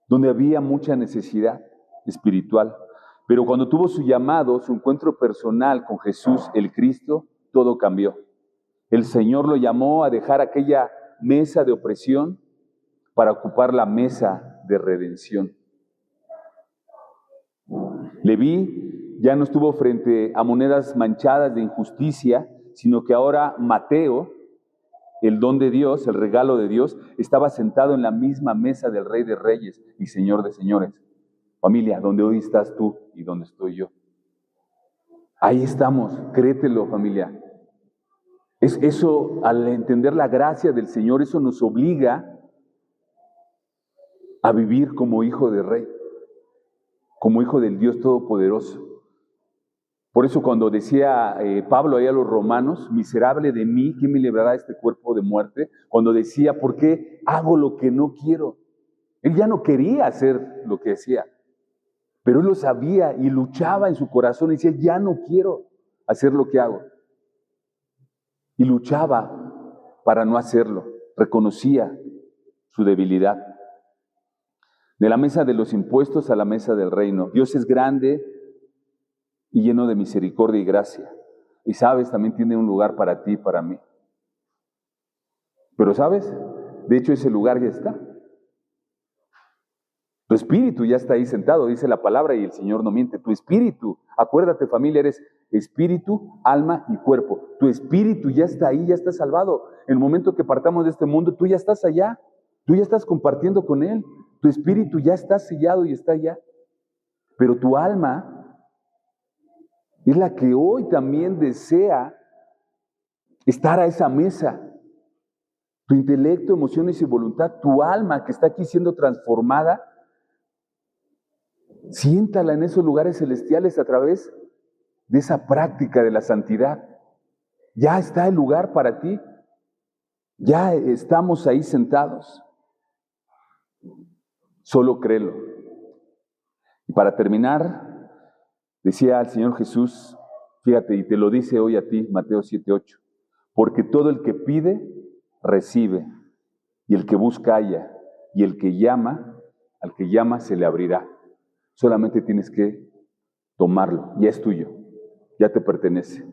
donde había mucha necesidad espiritual. Pero cuando tuvo su llamado, su encuentro personal con Jesús, el Cristo, todo cambió. El Señor lo llamó a dejar aquella mesa de opresión para ocupar la mesa de redención. Leví ya no estuvo frente a monedas manchadas de injusticia, sino que ahora Mateo, el don de Dios, el regalo de Dios, estaba sentado en la misma mesa del Rey de Reyes y Señor de Señores. Familia, donde hoy estás tú y donde estoy yo. Ahí estamos, créetelo, familia. Eso, al entender la gracia del Señor, eso nos obliga a vivir como hijo de Rey, como hijo del Dios Todopoderoso. Por eso cuando decía Pablo ahí a los romanos, miserable de mí, ¿quién me librará de este cuerpo de muerte? Cuando decía, ¿por qué hago lo que no quiero? Él ya no quería hacer lo que hacía, pero él lo sabía y luchaba en su corazón y decía, ya no quiero hacer lo que hago. Y luchaba para no hacerlo, reconocía su debilidad. De la mesa de los impuestos a la mesa del reino. Dios es grande y lleno de misericordia y gracia. Y sabes, también tiene un lugar para ti y para mí. Pero sabes, de hecho ese lugar ya está. Tu espíritu ya está ahí sentado, dice la palabra y el Señor no miente. Tu espíritu, acuérdate familia, eres espíritu, alma y cuerpo. Tu espíritu ya está ahí, ya está salvado. En el momento que partamos de este mundo, tú ya estás allá. Tú ya estás compartiendo con Él. Tu espíritu ya está sellado y está allá. Pero tu alma es la que hoy también desea estar a esa mesa. Tu intelecto, emociones y voluntad, tu alma que está aquí siendo transformada, siéntala en esos lugares celestiales a través de esa práctica de la santidad. Ya está el lugar para ti. Ya estamos ahí sentados. Solo créelo. Y para terminar, decía el Señor Jesús, fíjate, y te lo dice hoy a ti, Mateo 7:8, porque todo el que pide, recibe, y el que busca halla, y el que llama, al que llama se le abrirá. Solamente tienes que tomarlo, ya es tuyo, ya te pertenece.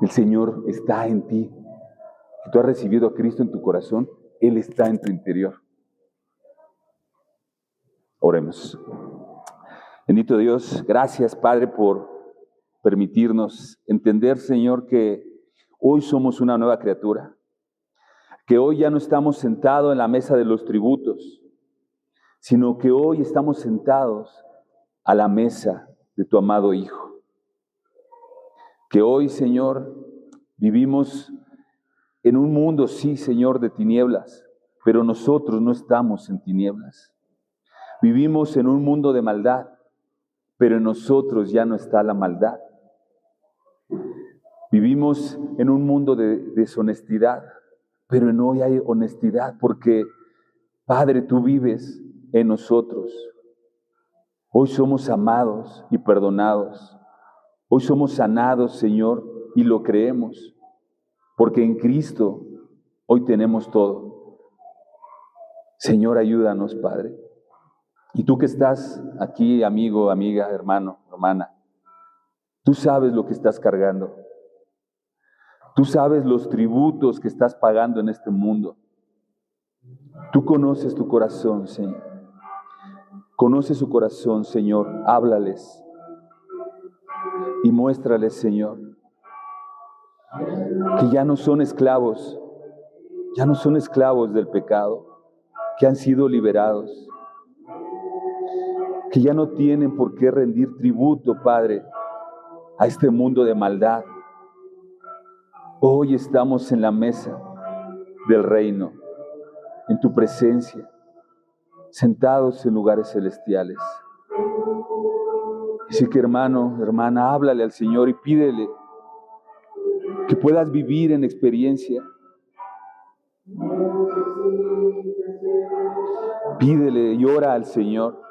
El Señor está en ti. Si tú has recibido a Cristo en tu corazón, Él está en tu interior. Oremos. Bendito Dios, gracias Padre por permitirnos entender, Señor, que hoy somos una nueva criatura, que hoy ya no estamos sentados en la mesa de los tributos, sino que hoy estamos sentados a la mesa de tu amado Hijo. Que hoy, Señor, vivimos en un mundo, sí, Señor, de tinieblas, pero nosotros no estamos en tinieblas. Vivimos en un mundo de maldad, pero en nosotros ya no está la maldad. Vivimos en un mundo de deshonestidad, pero en hoy hay honestidad, porque, Padre, tú vives en nosotros. Hoy somos amados y perdonados. Hoy somos sanados, Señor, y lo creemos, porque en Cristo hoy tenemos todo. Señor, ayúdanos, Padre. Y tú que estás aquí, amigo, amiga, hermano, hermana, tú sabes lo que estás cargando. Tú sabes los tributos que estás pagando en este mundo. Tú conoces tu corazón, Señor. Conoce su corazón, Señor. Háblales y muéstrales, Señor, que ya no son esclavos del pecado, que han sido liberados, que ya no tienen por qué rendir tributo, Padre, a este mundo de maldad. Hoy estamos en la mesa del reino, en tu presencia, sentados en lugares celestiales. Así que hermano, hermana, háblale al Señor y pídele que puedas vivir en experiencia. Pídele y ora al Señor.